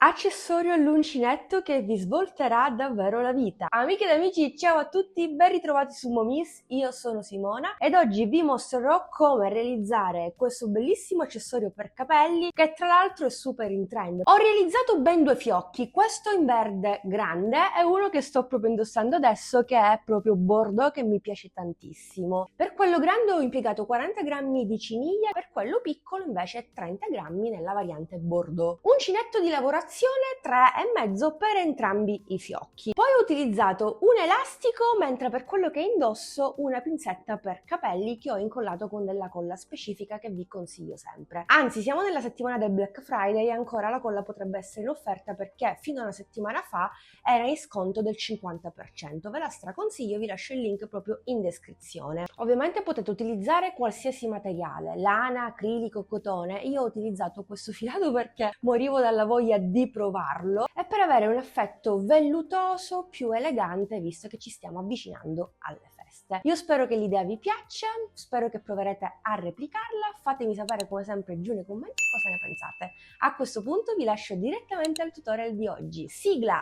Accessorio all'uncinetto che vi svolterà davvero la vita. Amiche ed amici, ciao a tutti, ben ritrovati su Momis, io sono Simona ed oggi vi mostrerò come realizzare questo bellissimo accessorio per capelli che tra l'altro è super in trend. Ho realizzato ben due fiocchi, questo in verde grande e uno che sto proprio indossando adesso che è proprio bordeaux che mi piace tantissimo. Per quello grande ho impiegato 40 grammi di ciniglia, per quello piccolo invece 30 grammi nella variante bordeaux. Uncinetto di lavorazione 3,5 per entrambi i fiocchi. Poi ho utilizzato un elastico, mentre per quello che indosso una pinzetta per capelli che ho incollato con della colla specifica che vi consiglio sempre. Anzi, siamo nella settimana del Black Friday e ancora la colla potrebbe essere in offerta perché fino a una settimana fa era in sconto del 50%. Ve la straconsiglio, vi lascio il link proprio in descrizione. Ovviamente potete utilizzare qualsiasi materiale, lana, acrilico, cotone. Io ho utilizzato questo filato perché morivo dalla voglia di provarlo e per avere un effetto vellutoso più elegante visto che ci stiamo avvicinando alle feste. Io spero che l'idea vi piaccia, spero che proverete a replicarla, fatemi sapere come sempre giù nei commenti cosa ne pensate. A questo punto vi lascio direttamente al tutorial di oggi. Sigla!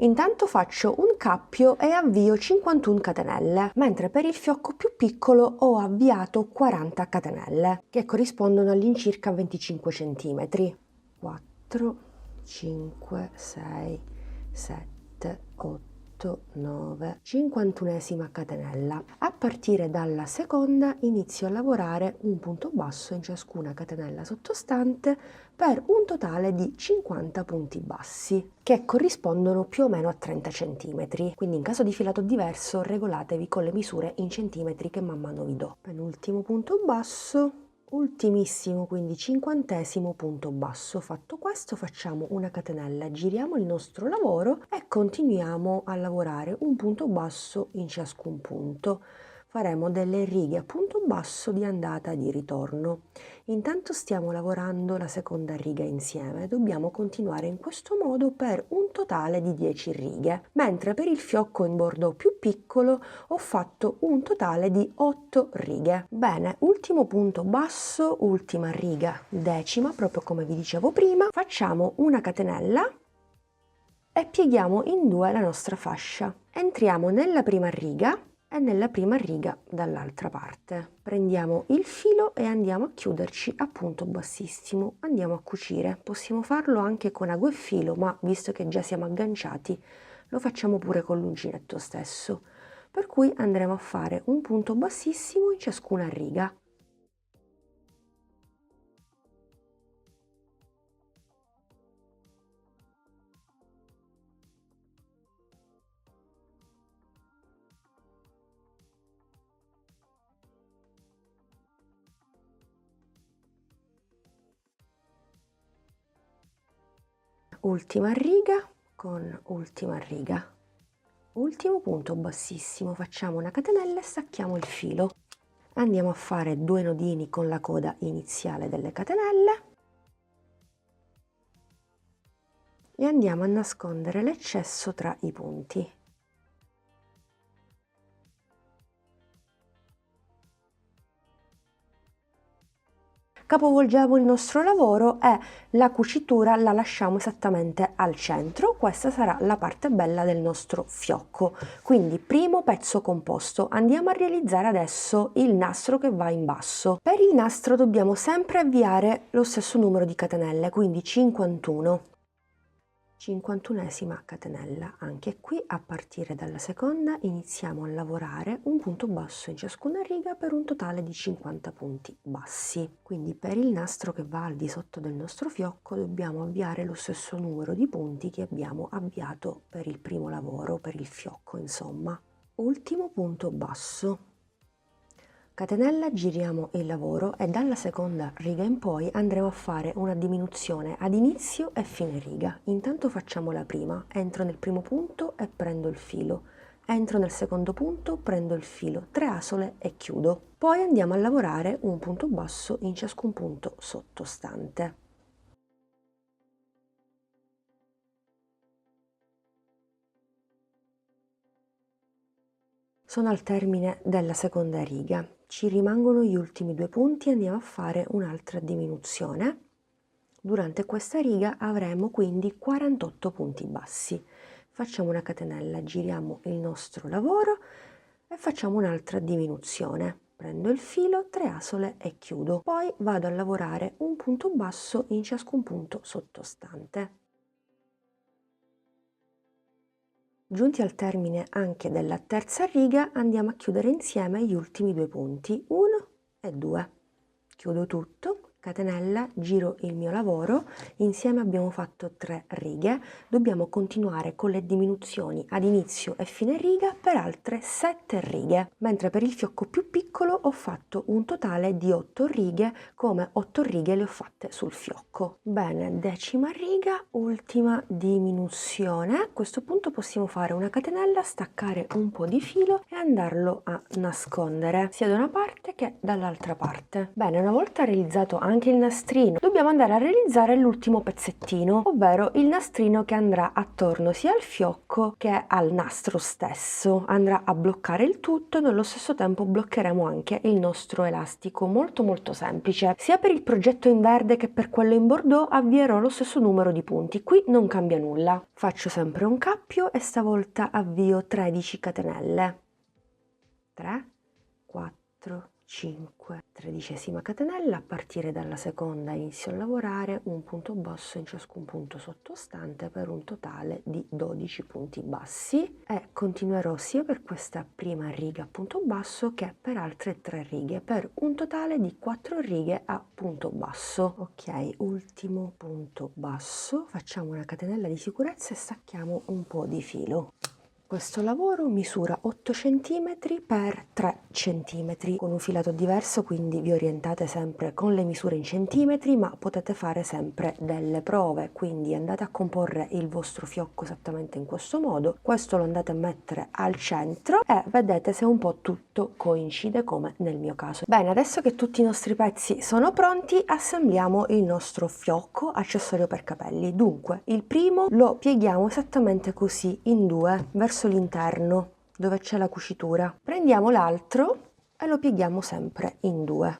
Intanto faccio un cappio e avvio 51 catenelle, mentre per il fiocco più piccolo ho avviato 40 catenelle, che corrispondono all'incirca 25 cm. 4, 5, 6, 7, 8, 9, 51esima catenella. A partire dalla seconda inizio a lavorare un punto basso in ciascuna catenella sottostante per un totale di 50 punti bassi, che corrispondono più o meno a 30 cm. Quindi in caso di filato diverso regolatevi con le misure in centimetri che man mano vi do. Penultimo punto basso, ultimissimo, quindi 50esimo punto basso. Fatto questo facciamo una catenella, giriamo il nostro lavoro e continuiamo a lavorare un punto basso in ciascun punto. Faremo delle righe a punto basso di andata e di ritorno. Intanto stiamo lavorando la seconda riga insieme, dobbiamo continuare in questo modo per un totale di 10 righe, mentre per il fiocco in bordeaux più piccolo ho fatto un totale di 8 righe. Bene, ultimo punto basso, ultima riga decima, proprio come vi dicevo prima, facciamo una catenella e pieghiamo in due la nostra fascia. Entriamo nella prima riga e nella prima riga dall'altra parte. Prendiamo il filo e andiamo a chiuderci a punto bassissimo. Andiamo a cucire. Possiamo farlo anche con ago e filo, ma visto che già siamo agganciati, lo facciamo pure con l'uncinetto stesso. Per cui andremo a fare un punto bassissimo in ciascuna riga. Ultima riga con ultima riga. Ultimo punto bassissimo, facciamo una catenella e stacchiamo il filo. Andiamo a fare 2 nodini con la coda iniziale delle catenelle e andiamo a nascondere l'eccesso tra i punti. Capovolgiamo il nostro lavoro e la cucitura la lasciamo esattamente al centro. Questa sarà la parte bella del nostro fiocco. Quindi primo pezzo composto, andiamo a realizzare adesso il nastro che va in basso. Per il nastro dobbiamo sempre avviare lo stesso numero di catenelle, quindi 51. 51esima catenella. Anche qui a partire dalla seconda iniziamo a lavorare un punto basso in ciascuna riga per un totale di 50 punti bassi. Quindi per il nastro che va al di sotto del nostro fiocco dobbiamo avviare lo stesso numero di punti che abbiamo avviato per il primo lavoro, per il fiocco insomma. Ultimo punto basso. Catenella, giriamo il lavoro e dalla seconda riga in poi andremo a fare una diminuzione ad inizio e fine riga. Intanto facciamo la prima, entro nel primo punto e prendo il filo, entro nel secondo punto, prendo il filo, 3 asole e chiudo. Poi andiamo a lavorare un punto basso in ciascun punto sottostante. Sono al termine della seconda riga. ci rimangono gli ultimi 2 punti e andiamo a fare un'altra diminuzione. Durante questa riga avremo quindi 48 punti bassi. Facciamo una catenella, giriamo il nostro lavoro e facciamo un'altra diminuzione. Prendo il filo, 3 asole e chiudo. Poi vado a lavorare un punto basso in ciascun punto sottostante. Giunti al termine anche della terza riga, andiamo a chiudere insieme gli ultimi 2 punti, 1 e 2. Chiudo tutto, catenella, giro il mio lavoro, insieme abbiamo fatto 3 righe, dobbiamo continuare con le diminuzioni ad inizio e fine riga per altre 7 righe, mentre per il fiocco più piccolo ho fatto un totale di 8 righe, come 8 righe le ho fatte sul fiocco. Bene, decima riga, ultima diminuzione. A questo punto possiamo fare una catenella, staccare un po' di filo e andarlo a nascondere, sia da una parte che dall'altra parte. Bene, una volta realizzato anche il nastrino, dobbiamo andare a realizzare l'ultimo pezzettino, ovvero il nastrino che andrà attorno sia al fiocco che al nastro stesso. Andrà a bloccare il tutto e nello stesso tempo bloccheremo anche il nostro elastico. Molto semplice. Sia per il progetto in verde che per quello in bordeaux avvierò lo stesso numero di punti, qui non cambia nulla. Faccio sempre un cappio e stavolta avvio 13 catenelle. 3, 4, 5, 13ª catenella, a partire dalla seconda inizio a lavorare un punto basso in ciascun punto sottostante per un totale di 12 punti bassi e continuerò sia per questa prima riga a punto basso che per altre 3 righe per un totale di 4 righe a punto basso. Ok, ultimo punto basso, facciamo una catenella di sicurezza e stacchiamo un po' di filo. Questo lavoro misura 8 cm per 3 cm con un filato diverso, quindi vi orientate sempre con le misure in centimetri, ma potete fare sempre delle prove, quindi andate a comporre il vostro fiocco esattamente in questo modo. Questo lo andate a mettere al centro e vedete se un po' tutto coincide come nel mio caso. Bene, adesso che tutti i nostri pezzi sono pronti, assembliamo il nostro fiocco accessorio per capelli. Dunque, il primo lo pieghiamo esattamente così in 2 verso l'interno dove c'è la cucitura. Prendiamo l'altro e lo pieghiamo sempre in 2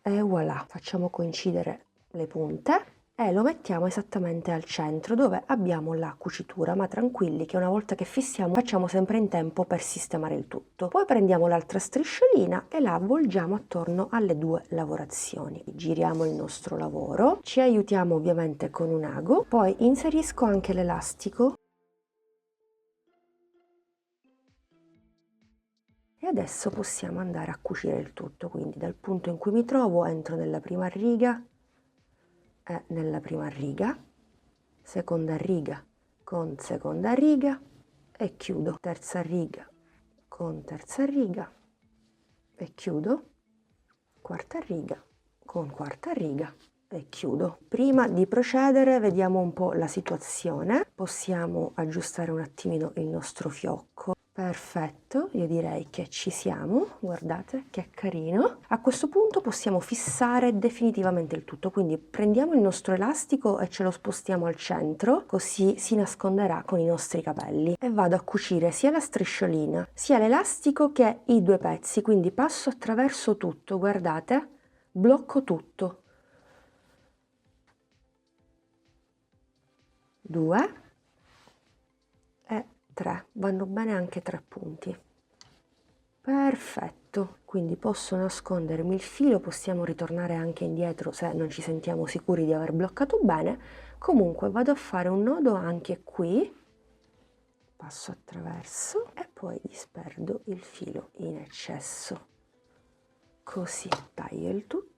e voilà, facciamo coincidere le punte e lo mettiamo esattamente al centro dove abbiamo la cucitura, ma tranquilli che una volta che fissiamo facciamo sempre in tempo per sistemare il tutto. Poi prendiamo l'altra strisciolina e la avvolgiamo attorno alle 2 lavorazioni. Giriamo il nostro lavoro, ci aiutiamo ovviamente con un ago, poi inserisco anche l'elastico e adesso possiamo andare a cucire il tutto, quindi dal punto in cui mi trovo entro nella prima riga e nella prima riga, seconda riga con seconda riga e chiudo, terza riga con terza riga e chiudo, quarta riga con quarta riga e chiudo. Prima di procedere vediamo un po' la situazione, possiamo aggiustare un attimino il nostro fiocco. Perfetto, io direi che ci siamo, guardate che carino. A questo punto possiamo fissare definitivamente il tutto, quindi prendiamo il nostro elastico e ce lo spostiamo al centro, così si nasconderà con i nostri capelli. E vado a cucire sia la strisciolina, sia l'elastico che i 2 pezzi, quindi passo attraverso tutto, guardate, blocco tutto. 2 e 3, vanno bene anche 3 punti. Perfetto, quindi posso nascondermi il filo, possiamo ritornare anche indietro se non ci sentiamo sicuri di aver bloccato bene. Comunque vado a fare un nodo anche qui, passo attraverso e poi disperdo il filo in eccesso. Così taglio il tutto.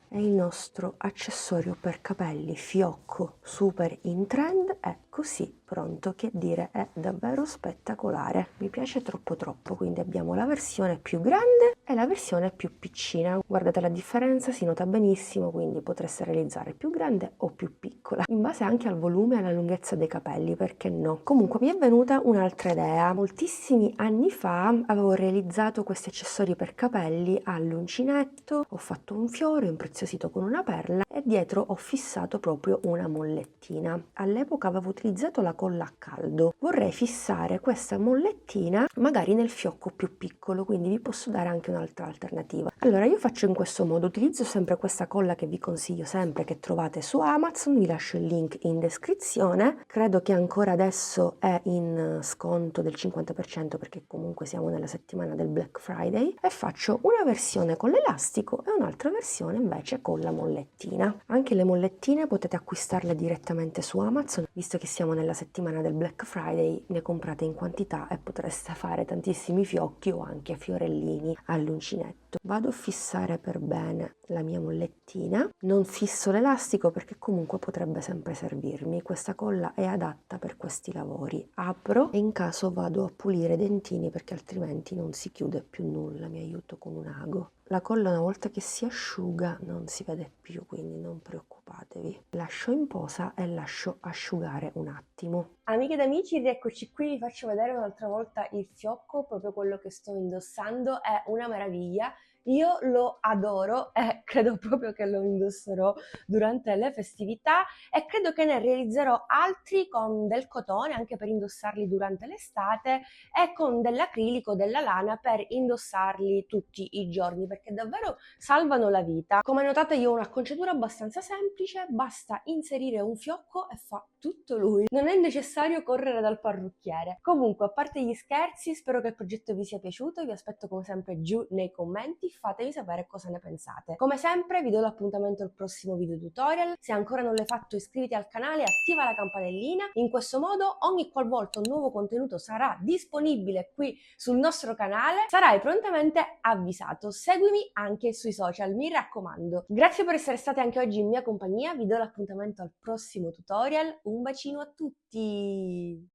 E il nostro accessorio per capelli fiocco super in trend è così pronto, che dire, è davvero spettacolare, mi piace troppo, quindi abbiamo la versione più grande e la versione più piccina, guardate la differenza, si nota benissimo, quindi potreste realizzare più grande o più piccola in base anche al volume e alla lunghezza dei capelli, perché no. Comunque mi è venuta un'altra idea. Moltissimi anni fa avevo realizzato questi accessori per capelli all'uncinetto, ho fatto un fiore impreziosito con una perla e dietro ho fissato proprio una mollettina. All'epoca avevo utilizzato utilizzato la colla a caldo, vorrei fissare questa mollettina magari nel fiocco più piccolo, quindi vi posso dare anche un'altra alternativa. Allora io faccio in questo modo, utilizzo sempre questa colla che vi consiglio sempre, che trovate su Amazon, vi lascio il link in descrizione, credo che ancora adesso è in sconto del 50% perché comunque siamo nella settimana del Black Friday, e faccio una versione con l'elastico e un'altra versione invece con la mollettina. Anche le mollettine potete acquistarle direttamente su Amazon, visto che siamo nella settimana del Black Friday, ne comprate in quantità e potreste fare tantissimi fiocchi o anche fiorellini all'uncinetto. Vado a fissare per bene la mia mollettina, non fisso l'elastico perché comunque potrebbe sempre servirmi, questa colla è adatta per questi lavori. Apro e in caso vado a pulire i dentini perché altrimenti non si chiude più nulla, mi aiuto con un ago. La colla una volta che si asciuga non si vede più, quindi non preoccupatevi. Lascio in posa e lascio asciugare un attimo. Amiche ed amici, rieccoci qui, vi faccio vedere un'altra volta il fiocco, proprio quello che sto indossando, è una meraviglia. Io lo adoro e credo proprio che lo indosserò durante le festività e credo che ne realizzerò altri con del cotone anche per indossarli durante l'estate e con dell'acrilico, della lana per indossarli tutti i giorni perché davvero salvano la vita. Come notate io ho un'acconciatura abbastanza semplice, basta inserire un fiocco e fa tutto lui. Non è necessario correre dal parrucchiere. Comunque, a parte gli scherzi, spero che il progetto vi sia piaciuto, vi aspetto come sempre giù nei commenti, fatemi sapere cosa ne pensate. Come sempre vi do l'appuntamento al prossimo video tutorial, se ancora non l'hai fatto iscriviti al canale e attiva la campanellina, in questo modo ogni qualvolta un nuovo contenuto sarà disponibile qui sul nostro canale sarai prontamente avvisato. Seguimi anche sui social, mi raccomando. Grazie per essere state anche oggi in mia compagnia, vi do l'appuntamento al prossimo tutorial, un bacino a tutti!